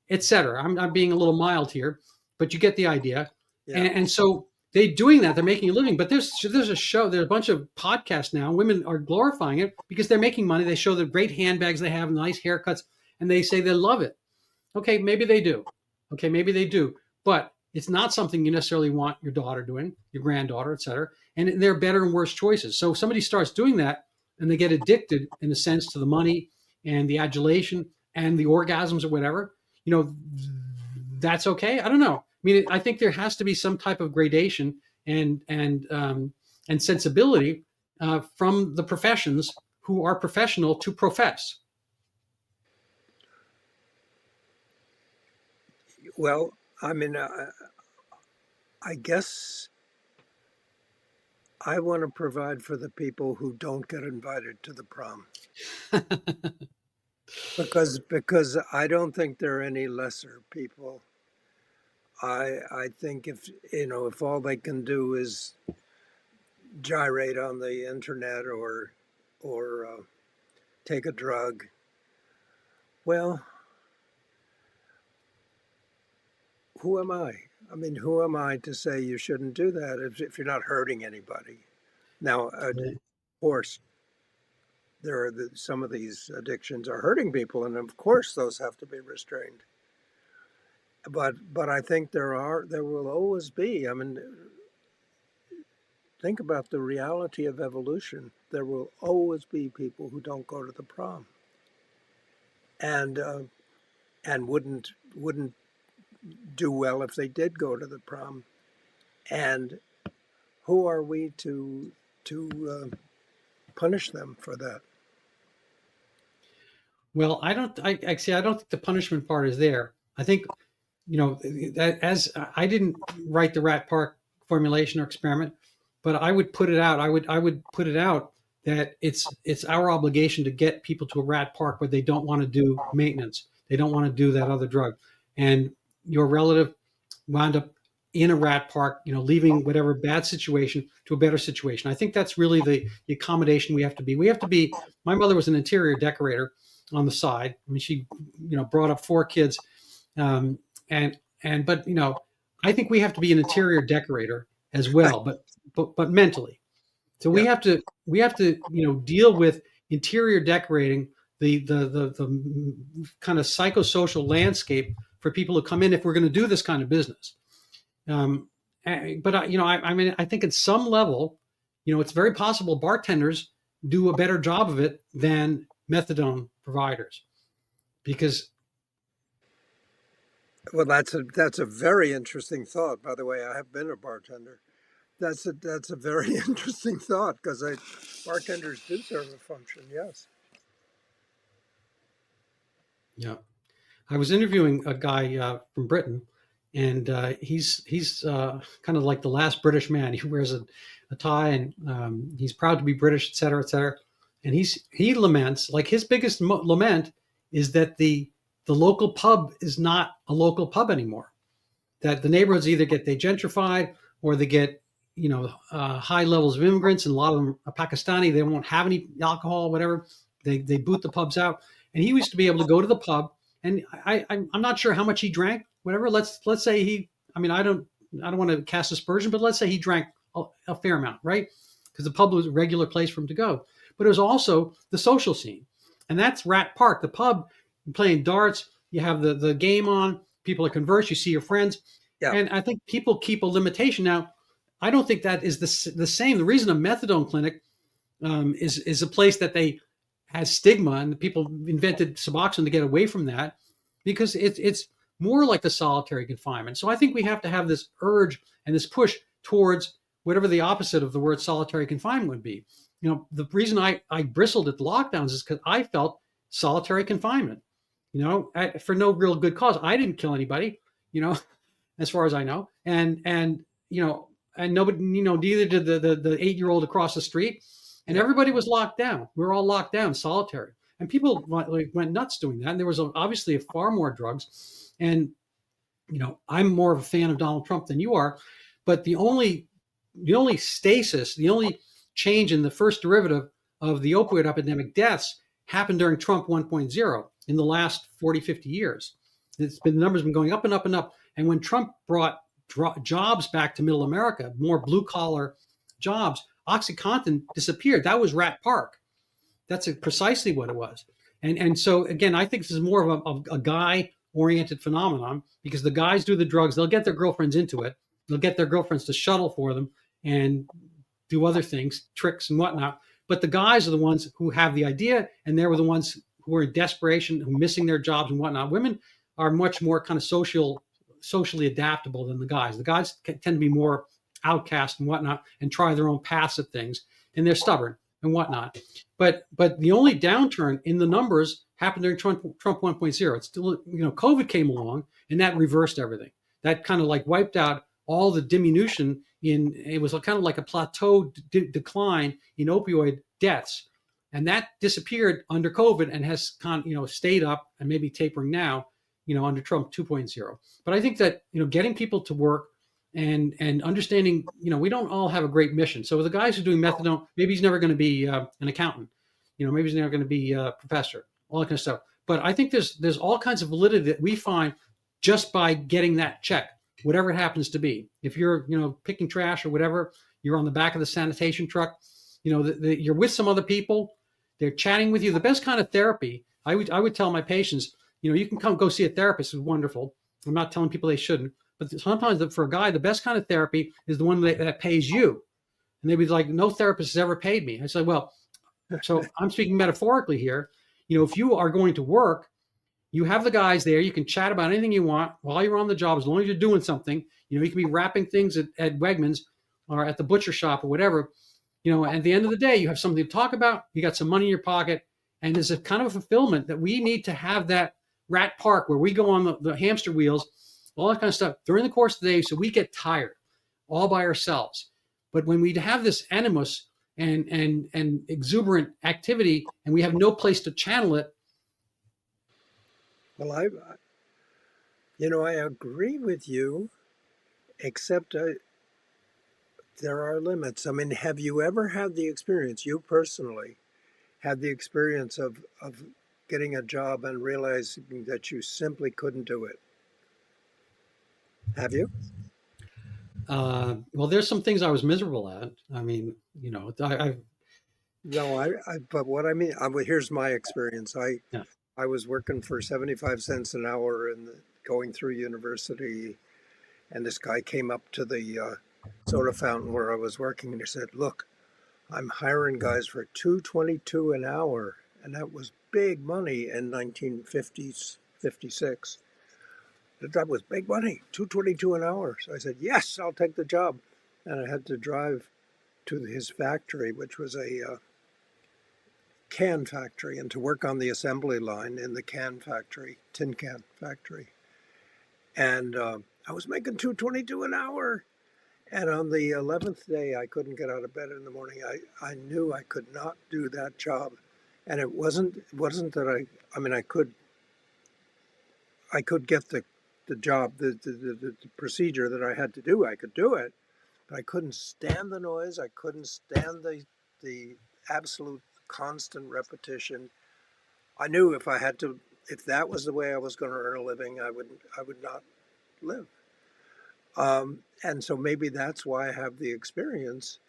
Etc. I'm being a little mild here, but you get the idea. yeah. And so they doing that, they're making a living. But there's a show, there's a bunch of podcasts now. Women are glorifying it because they're making money. They show the great handbags they have, nice haircuts, and they say they love it. Okay, maybe they do. But it's not something you necessarily want your daughter doing, your granddaughter, etc. And there are better and worse choices. So if somebody starts doing that and they get addicted, in a sense, to the money and the adulation and the orgasms or whatever, that's okay. I don't know. I mean, I think there has to be some type of gradation and sensibility from the professions who are professional to profess. Well, I mean, I guess I want to provide for the people who don't get invited to the prom because I don't think there are any lesser people. I think if all they can do is gyrate on the internet or take a drug, well, who am I? I mean, who am I to say you shouldn't do that if you're not hurting anybody? Now, of course, there are some of these addictions are hurting people, and of course, those have to be restrained. But I think there will always be. I mean, think about the reality of evolution. There will always be people who don't go to the prom, and wouldn't do well if they did go to the prom. And who are we to punish them for that? Well, I don't. I see. I don't think the punishment part is there. I think, as I didn't write the Rat Park formulation or experiment, but I would put it out. I would put it out that it's our obligation to get people to a rat park where they don't want to do maintenance. They don't want to do that other drug, and your relative wound up in a rat park, leaving whatever bad situation to a better situation. I think that's really the accommodation we have to be. We have to be. My mother was an interior decorator on the side. I mean, she, brought up 4 kids, um, but I think we have to be an interior decorator as well, but mentally. So Yeah. we have to deal with interior decorating, the kind of psychosocial landscape for people to come in if we're going to do this kind of business. But I mean, I think at some level, it's very possible bartenders do a better job of it than methadone providers, because Well, that's a very interesting thought. By the way, I have been a bartender. That's a very interesting thought because bartenders do serve a function. Yes. yeah, I was interviewing a guy from Britain, and he's kind of like the last British man. He wears a tie, and he's proud to be British, et cetera, et cetera. And he laments, like his biggest lament is that the local pub is not a local pub anymore. That the neighborhoods either get they gentrified or they get high levels of immigrants, and a lot of them are Pakistani. They won't have any alcohol, whatever. They boot the pubs out. And he used to be able to go to the pub, and I'm not sure how much he drank. Whatever. Let's say he. I mean, I don't want to cast aspersion, but let's say he drank a fair amount, right? Because the pub was a regular place for him to go. But it was also the social scene, and that's Rat Park. The pub, playing darts. You have the game on. People are converse. You see your friends, Yeah. and I think people keep a limitation now. I don't think that is the same. The reason a methadone clinic is a place that they has stigma, and people invented Suboxone to get away from that, because it's more like the solitary confinement. So I think we have to have this urge and this push towards whatever the opposite of the word solitary confinement would be. The reason I bristled at the lockdowns is because I felt solitary confinement, for no real good cause. I didn't kill anybody, as far as I know, and nobody, neither did the 8-year-old across the street, and Yeah. everybody was locked down. We were all locked down, solitary, and people went nuts doing that. And there was obviously far more drugs, and I'm more of a fan of Donald Trump than you are, but the only stasis, the only change in the first derivative of the opioid epidemic deaths happened during Trump 1.0 in the last 40, 50 years. The numbers have been going up and up and up. And when Trump brought jobs back to middle America, more blue collar jobs, OxyContin disappeared. That was Rat Park. That's precisely what it was. And so again, I think this is more of a guy oriented phenomenon, because the guys do the drugs. They'll get their girlfriends into it. They'll get their girlfriends to shuttle for them and do other things, tricks and whatnot. But the guys are the ones who have the idea, and they were the ones who are in desperation, who are missing their jobs and whatnot. Women are much more kind of socially adaptable than the guys. The guys tend to be more outcast and whatnot, and try their own paths at things, and they're stubborn and whatnot. But the only downturn in the numbers happened during Trump 1.0. It's still, COVID came along, and that reversed everything. That kind of like wiped out all the diminution it was kind of like a plateau decline in opioid deaths. And that disappeared under COVID and has stayed up and maybe tapering now, under Trump 2.0. But I think that, getting people to work and understanding, we don't all have a great mission. So the guys who are doing methadone, maybe he's never going to be an accountant, maybe he's never going to be a professor, all that kind of stuff. But I think there's all kinds of validity that we find just by getting that check, whatever it happens to be. If you're, picking trash or whatever, you're on the back of the sanitation truck, you're with some other people, they're chatting with you. The best kind of therapy, I would tell my patients, you can come go see a therapist. It's wonderful. I'm not telling people they shouldn't, but sometimes for a guy, the best kind of therapy is the one that pays you. And they'd be like, no therapist has ever paid me. I said, well, so I'm speaking metaphorically here. If you are going to work, you have the guys there. You can chat about anything you want while you're on the job, as long as you're doing something. You can be wrapping things at Wegmans or at the butcher shop or whatever. At the end of the day, you have something to talk about. You got some money in your pocket, and there's a kind of a fulfillment that we need to have, that Rat Park where we go on the hamster wheels, all that kind of stuff during the course of the day, so we get tired all by ourselves. But when we have this animus and exuberant activity, and we have no place to channel it. Well, I agree with you, except there are limits. I mean, have you ever had the experience, you personally, had the experience of getting a job and realizing that you simply couldn't do it? Have you? Well, there's some things I was miserable at. I mean, I No, but what I mean, here's my experience. yeah. I was working for 75 cents an hour and going through university, and this guy came up to the soda fountain where I was working, and he said, "Look, I'm hiring guys for 2.22 an hour," and that was big money in 1950s, 56. That was big money, 2.22 an hour. So I said, "Yes, I'll take the job," and I had to drive to his factory, which was a can factory, and to work on the assembly line in the can factory, tin can factory. and I was making 222 an hour. And on the 11th day, I couldn't get out of bed in the morning. I knew I could not do that job, and it wasn't that I mean I could get the job, the procedure that I had to do. I could do it, but I couldn't stand the noise. I couldn't stand the absolute constant repetition. I knew if that was the way I was going to earn a living, I would not live. And so maybe that's why I have the experience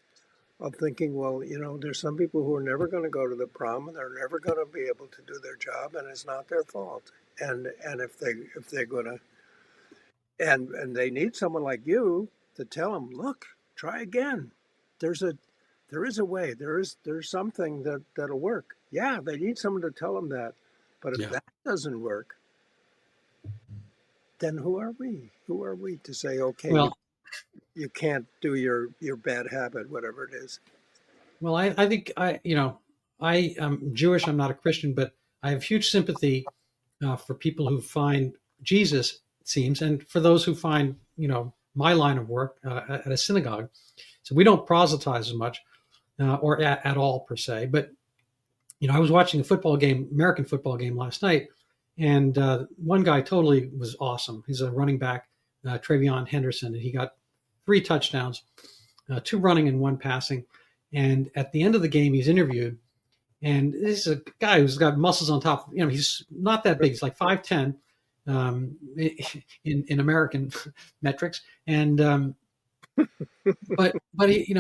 of thinking, well, there's some people who are never going to go to the prom and they're never going to be able to do their job, and it's not their fault. And if they're going to and they need someone like you to tell them, look, try again. There's a there is a way. There's something that'll work. Yeah, they need someone to tell them that. But if Yeah. that doesn't work, then who are we? Who are we to say, okay, you Well, you can't do your bad habit, whatever it is. well, I think I am Jewish. I'm not a Christian, but I have huge sympathy for people who find Jesus, it seems, and for those who find, my line of work at a synagogue. So we don't proselytize as much or at all per se. But, I was watching a football game, American football game last night, and one guy totally was awesome. He's a running back, Travion Henderson, and he got 3 touchdowns, 2 running and 1 passing. And at the end of the game, he's interviewed, and this is a guy who's got muscles on top. He's not that big. He's like 5'10" in American metrics. And but he,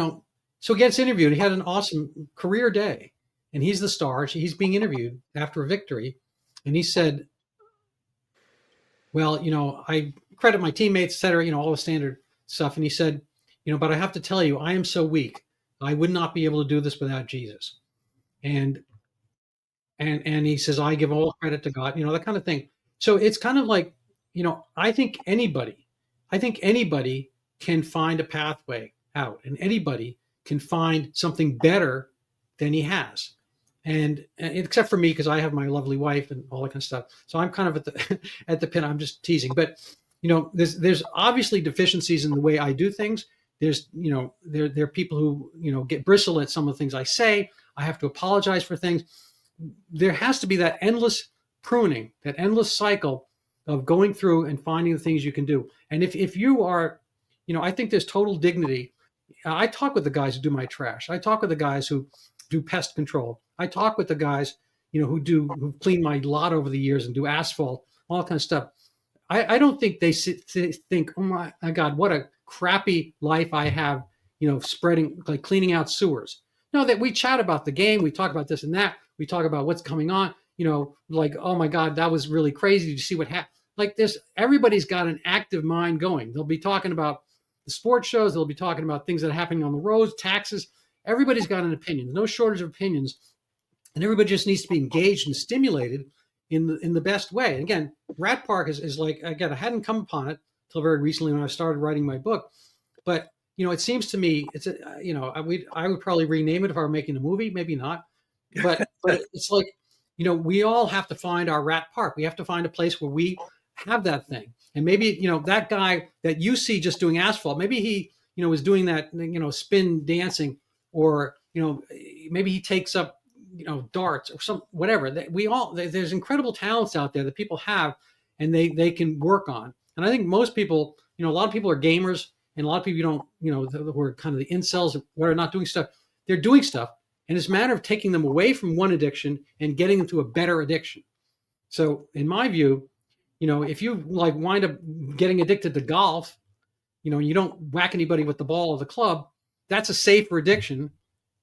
so he gets interviewed. He had an awesome career day, and he's the star. He's being interviewed after a victory, and he said, "Well, I credit my teammates, et cetera. All the standard stuff." And he said, "But I have to tell you, I am so weak. I would not be able to do this without Jesus." And and he says, I give all credit to God, that kind of thing. So it's kind of like, I think anybody can find a pathway out, and anybody can find something better than he has. And except for me, because I have my lovely wife and all that kind of stuff. So I'm kind of at the at the pin. I'm just teasing, but there's obviously deficiencies in the way I do things. There's there are people who get bristle at some of the things I say. I have to apologize for things. There has to be that endless pruning, that endless cycle of going through and finding the things you can do. And if you are, I think there's total dignity. I talk with the guys who do my trash. I talk with the guys who do pest control. I talk with the guys, who clean my lot over the years and do asphalt, all that kind of stuff. I don't think they think, oh my God, what a crappy life I have, spreading, like cleaning out sewers. No, that we chat about the game. We talk about this and that. We talk about what's coming on, like, oh my God, that was really crazy. Did you see what happened? Like this, everybody's got an active mind going. They'll be talking about the sports shows. They'll be talking about things that are happening on the roads, taxes. Everybody's got an opinion. There's no shortage of opinions. And everybody just needs to be engaged and stimulated in the best way. And again, Rat Park is like, again, I hadn't come upon it until very recently when I started writing my book. But, it seems to me, it's, I would probably rename it if I were making a movie, maybe not. But it's like, we all have to find our Rat Park. We have to find a place where we have that thing. And maybe, that guy that you see just doing asphalt, maybe he, is doing that, spin dancing, or, maybe he takes up, darts or some, whatever. There's incredible talents out there that people have and they can work on. And I think most people, a lot of people are gamers, and a lot of people don't, who are kind of the incels who are not doing stuff. They're doing stuff. And it's a matter of taking them away from one addiction and getting them to a better addiction. So in my view, if you like wind up getting addicted to golf, you don't whack anybody with the ball or the club, that's a safer addiction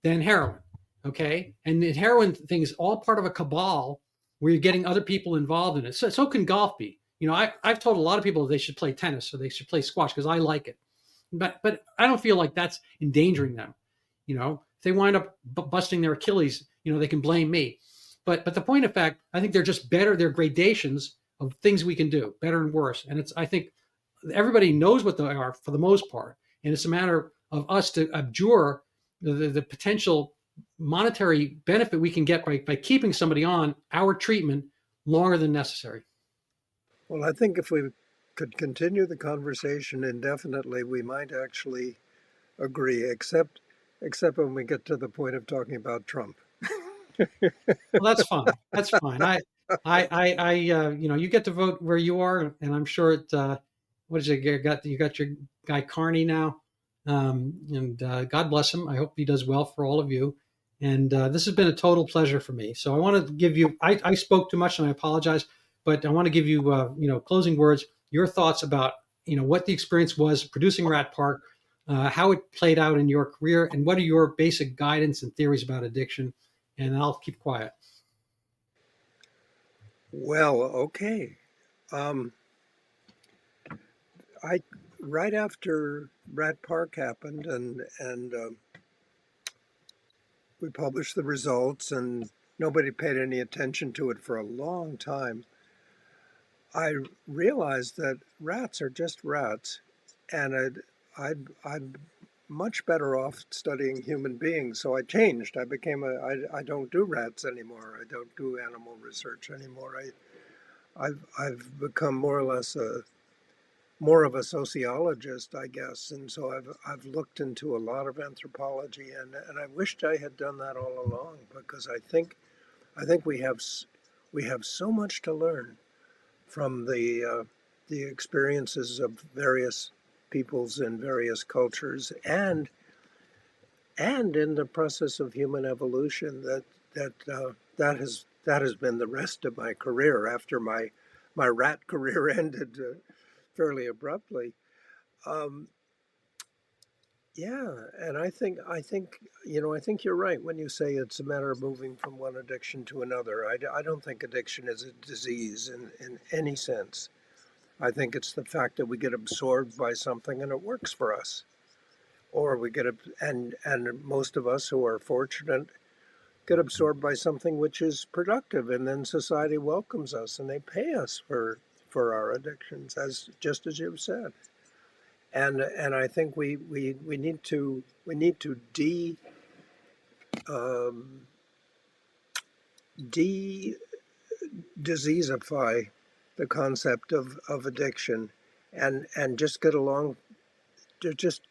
than heroin. Okay. And the heroin thing is all part of a cabal where you're getting other people involved in it. So can golf be. I've told a lot of people they should play tennis or they should play squash because I like it. But I don't feel like that's endangering them. If they wind up busting their Achilles, they can blame me. But the point of fact, I think they're just better. They're gradations of things we can do, better and worse. And I think everybody knows what they are for the most part. And it's a matter of us to abjure the potential monetary benefit we can get by keeping somebody on our treatment longer than necessary. Well, I think if we could continue the conversation indefinitely. We might actually agree, except when we get to the point of talking about Trump. Well, that's fine. That's fine. You get to vote where you are, and I'm sure it. What is it? You got your guy Carney now, and God bless him. I hope he does well for all of you. And this has been a total pleasure for me. So I want to give you. I spoke too much, and I apologize, but I want to give you, closing words. Your thoughts about what the experience was producing Rat Park, how it played out in your career, and what are your basic guidance and theories about addiction. And I'll keep quiet. Well, okay. Um, I right after Rat Park happened, and we published the results, and nobody paid any attention to it for a long time. I realized that rats are just rats, and I'm much better off studying human beings. So I changed. I don't do rats anymore. I don't do animal research anymore. I've become more or less more of a sociologist, I guess. And so I've looked into a lot of anthropology, and I wished I had done that all along, because I think we have so much to learn from the experiences of various peoples in various cultures, and in the process of human evolution, that has been the rest of my career after my rat career ended fairly abruptly. Um, yeah, and I think you're right when you say it's a matter of moving from one addiction to another. I don't think addiction is a disease in any sense. I think it's the fact that we get absorbed by something and it works for us, or we get and most of us who are fortunate get absorbed by something which is productive, and then society welcomes us and they pay us for our addictions, as just as you've said. And I think we need to um, de diseaseify the concept of addiction, and just get along to just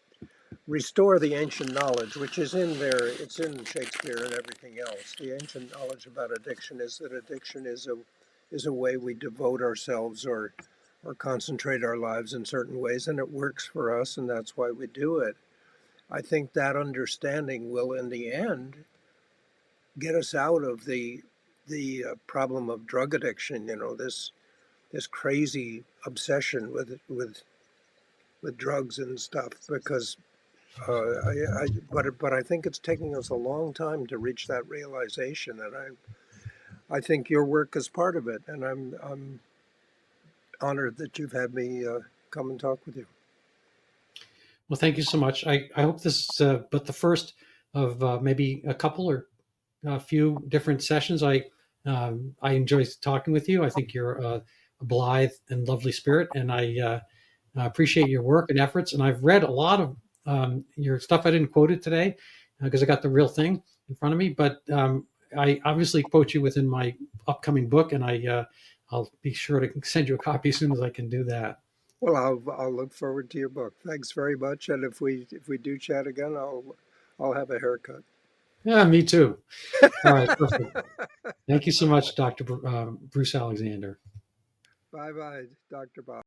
restore the ancient knowledge, which is in there. It's in Shakespeare and everything else. The ancient knowledge about addiction is that addiction is a way we devote ourselves or concentrate our lives in certain ways, and it works for us, and that's why we do it. I think that understanding will, in the end, get us out of the problem of drug addiction. This crazy obsession with drugs and stuff, because but I think it's taking us a long time to reach that realization, and I think your work is part of it, and I'm honored that you've had me come and talk with you. Well, thank you so much. I hope this is but the first of maybe a couple or a few different sessions. I enjoy talking with you. I think you're a blithe and lovely spirit, and I appreciate your work and efforts. And I've read a lot of your stuff. I didn't quote it today because I got the real thing in front of me, but I obviously quote you within my upcoming book, and I'll be sure to send you a copy as soon as I can do that. Well, I'll look forward to your book. Thanks very much, and if we do chat again, I'll have a haircut. Yeah, me too. All right, perfect. Thank you so much, Dr. Bruce Alexander. Bye bye, Dr. Bob.